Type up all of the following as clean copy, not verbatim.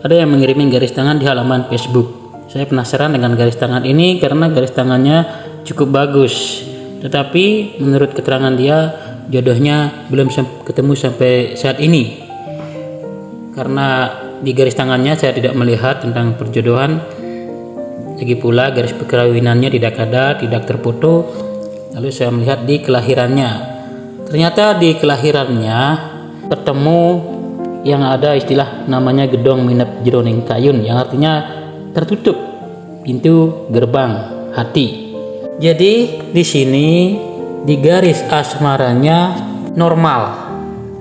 Ada yang mengirimin garis tangan di halaman Facebook. Saya penasaran dengan garis tangan ini karena garis tangannya cukup bagus. Tetapi menurut keterangan dia, jodohnya belum ketemu sampai saat ini. Karena di garis tangannya saya tidak melihat tentang perjodohan. Lagi pula garis perkawinannya tidak ada, tidak terfoto. Lalu saya melihat di kelahirannya. Ternyata di kelahirannya ketemu yang ada istilah namanya gedong minep jroning kayun, yang artinya tertutup pintu gerbang hati. Jadi di sini di garis asmaranya normal,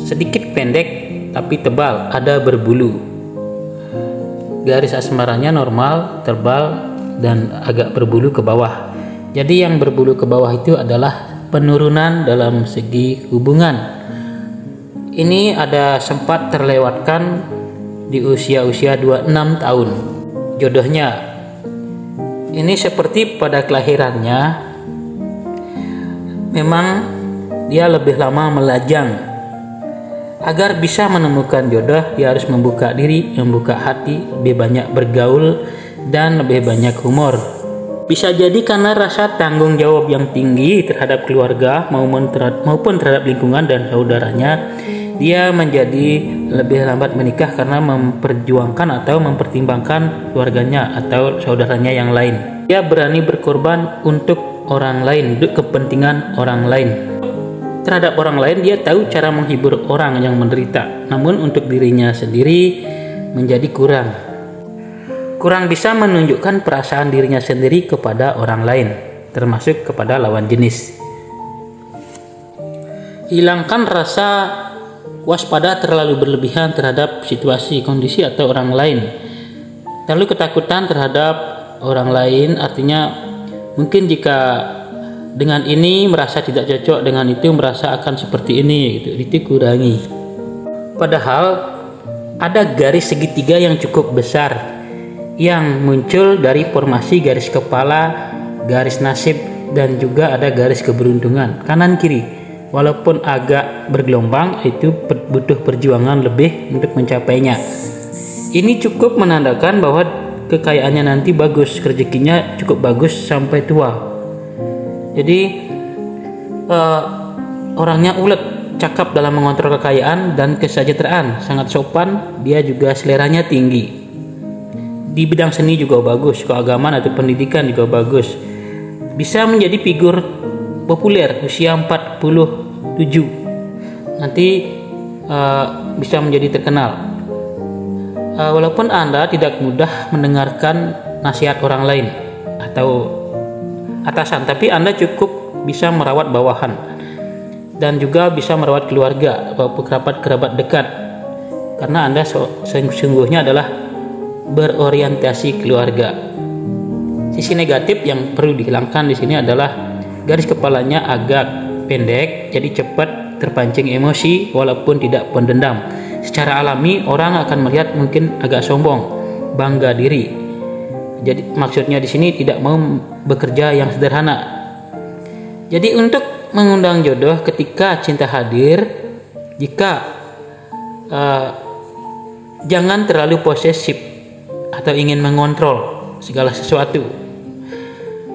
sedikit pendek tapi tebal, ada berbulu. Garis asmaranya normal, tebal dan agak berbulu ke bawah. Jadi yang berbulu ke bawah itu adalah penurunan dalam segi hubungan. Ini ada sempat terlewatkan di usia 26 tahun jodohnya. Ini seperti pada kelahirannya memang dia lebih lama melajang. Agar bisa menemukan jodoh, dia harus membuka diri, membuka hati, lebih banyak bergaul dan lebih banyak humor. Bisa jadi karena rasa tanggung jawab yang tinggi terhadap keluarga maupun terhadap lingkungan dan saudaranya, dia menjadi lebih lambat menikah karena memperjuangkan atau mempertimbangkan keluarganya atau saudaranya yang lain. Dia berani berkorban untuk orang lain, untuk kepentingan orang lain. Terhadap orang lain dia tahu cara menghibur orang yang menderita, namun untuk dirinya sendiri menjadi kurang bisa menunjukkan perasaan dirinya sendiri kepada orang lain, termasuk kepada lawan jenis. Hilangkan rasa waspada terlalu berlebihan terhadap situasi, kondisi atau orang lain. Lalu ketakutan terhadap orang lain, artinya mungkin jika dengan ini merasa tidak cocok, dengan itu merasa akan seperti ini, gitu. Itu kurangi. Padahal ada garis segitiga yang cukup besar yang muncul dari formasi garis kepala, garis nasib, dan juga ada garis keberuntungan kanan kiri. Walaupun agak bergelombang, itu butuh perjuangan lebih untuk mencapainya. Ini cukup menandakan bahwa kekayaannya nanti bagus, rezekinya cukup bagus sampai tua. Jadi orangnya ulet, cakap dalam mengontrol kekayaan dan kesejahteraan, sangat sopan, dia juga seleranya tinggi. Di bidang seni juga bagus, keagamaan atau pendidikan juga bagus. Bisa menjadi figur populer usia 47. Nanti bisa menjadi terkenal. Walaupun Anda tidak mudah mendengarkan nasihat orang lain atau atasan, tapi Anda cukup bisa merawat bawahan dan juga bisa merawat keluarga, kerabat dekat, karena Anda sesungguhnya adalah berorientasi keluarga. Sisi negatif yang perlu dihilangkan di sini adalah garis kepalanya agak pendek, jadi cepat terpancing emosi walaupun tidak pendendam. Secara alami orang akan melihat mungkin agak sombong, bangga diri. Jadi maksudnya di sini tidak mau bekerja yang sederhana. Jadi untuk mengundang jodoh ketika cinta hadir, jika jangan terlalu posesif atau ingin mengontrol segala sesuatu.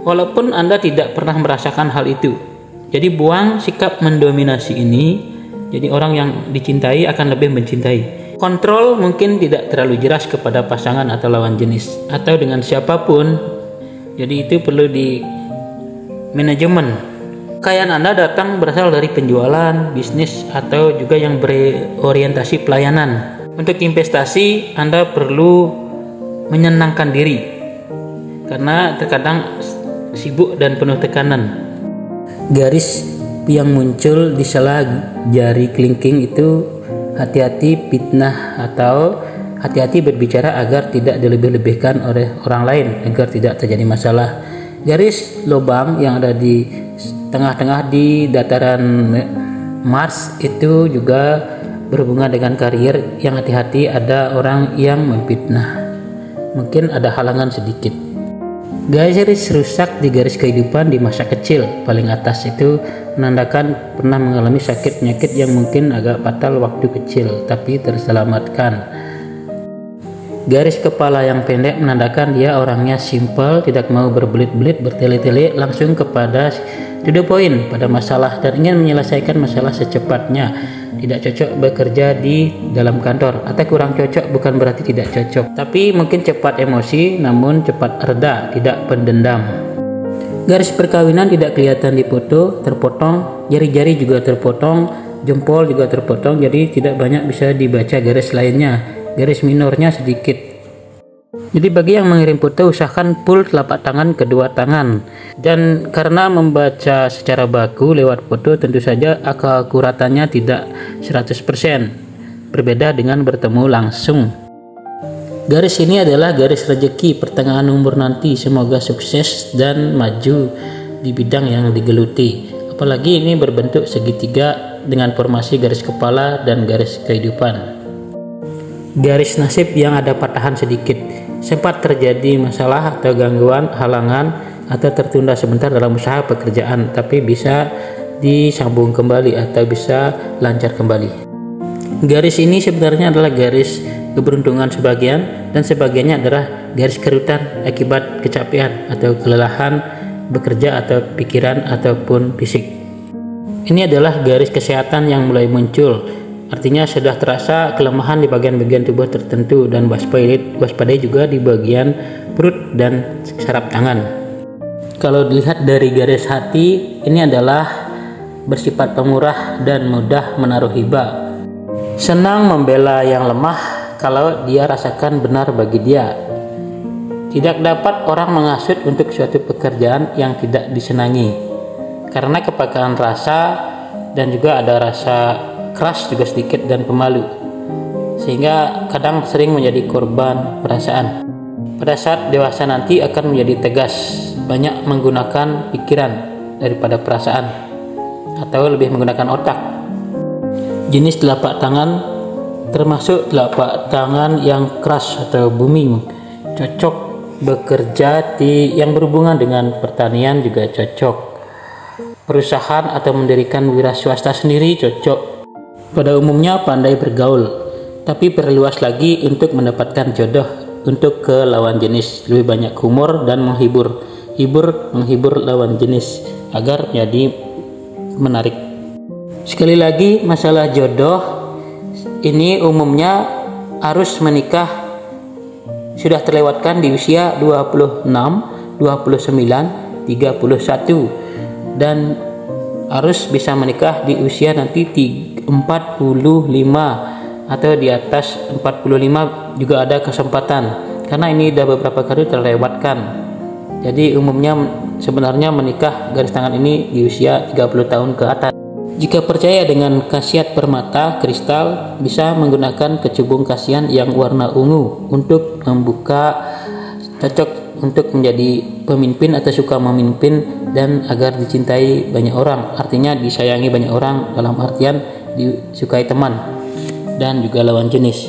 Walaupun Anda tidak pernah merasakan hal itu. Jadi buang sikap mendominasi ini. Jadi orang yang dicintai akan lebih mencintai. Kontrol mungkin tidak terlalu jelas kepada pasangan atau lawan jenis atau dengan siapapun. Jadi itu perlu di manajemen. Kekayaan Anda datang berasal dari penjualan, bisnis atau juga yang berorientasi pelayanan. Untuk investasi Anda perlu menyenangkan diri karena terkadang sibuk dan penuh tekanan. Garis yang muncul di sela jari kelingking itu hati-hati fitnah atau hati-hati berbicara agar tidak dilebih-lebihkan oleh orang lain, agar tidak terjadi masalah. Garis lubang yang ada di tengah-tengah di dataran Mars itu juga berhubungan dengan karier, yang hati-hati ada orang yang memfitnah. Mungkin ada halangan sedikit. Garis rusak di garis kehidupan di masa kecil paling atas itu menandakan pernah mengalami sakit penyakit yang mungkin agak fatal waktu kecil tapi terselamatkan. Garis kepala yang pendek menandakan dia orangnya simple, tidak mau berbelit-belit, bertele-tele, langsung kepada to the point pada masalah dan ingin menyelesaikan masalah secepatnya. Tidak cocok bekerja di dalam kantor, atau kurang cocok bukan berarti tidak cocok, tapi mungkin cepat emosi namun cepat reda, tidak pendendam. Garis perkawinan tidak kelihatan di foto, terpotong, jari-jari juga terpotong, jempol juga terpotong, jadi tidak banyak bisa dibaca garis lainnya. Garis minornya sedikit. Jadi bagi yang mengirim foto usahakan full telapak tangan kedua tangan. Dan karena membaca secara baku lewat foto tentu saja keakuratannya tidak 100%. Berbeda dengan bertemu langsung. Garis ini adalah garis rezeki pertengahan umur nanti. Semoga sukses dan maju di bidang yang digeluti. Apalagi ini berbentuk segitiga dengan formasi garis kepala dan garis kehidupan. Garis nasib yang ada patahan sedikit. Sempat terjadi masalah atau gangguan, halangan, atau tertunda sebentar dalam usaha pekerjaan, tapi bisa disambung kembali atau bisa lancar kembali. Garis ini sebenarnya adalah garis keberuntungan sebagian, dan sebagiannya adalah garis kerutan akibat kecapean atau kelelahan bekerja atau pikiran ataupun fisik. Ini adalah garis kesehatan yang mulai muncul. Artinya sudah terasa kelemahan di bagian-bagian tubuh tertentu dan waspadai juga di bagian perut dan saraf tangan. Kalau dilihat dari garis hati, ini adalah bersifat pemurah dan mudah menaruh hibah. Senang membela yang lemah kalau dia rasakan benar bagi dia. Tidak dapat orang menghasut untuk suatu pekerjaan yang tidak disenangi. Karena kepekaan rasa dan juga ada rasa keras juga sedikit dan pemalu, sehingga kadang sering menjadi korban perasaan. Pada saat dewasa nanti akan menjadi tegas, banyak menggunakan pikiran daripada perasaan, atau lebih menggunakan otak. Jenis telapak tangan termasuk telapak tangan yang keras atau booming, cocok bekerja yang berhubungan dengan pertanian juga cocok. Perusahaan atau mendirikan wira swasta sendiri cocok. Pada umumnya pandai bergaul, tapi perluas lagi untuk mendapatkan jodoh untuk ke lawan jenis. Lebih banyak humor dan menghibur lawan jenis agar jadi menarik. Sekali lagi, masalah jodoh ini umumnya harus menikah sudah terlewatkan di usia 26, 29, 31 dan harus bisa menikah di usia nanti 45 atau di atas 45 juga ada kesempatan, karena ini sudah beberapa kali terlewatkan. Jadi umumnya sebenarnya menikah garis tangan ini di usia 30 tahun ke atas. Jika percaya dengan khasiat permata kristal, bisa menggunakan kecubung kasihan yang warna ungu untuk membuka, cocok untuk menjadi pemimpin atau suka memimpin dan agar dicintai banyak orang. Artinya disayangi banyak orang dalam artian disukai teman dan juga lawan jenis.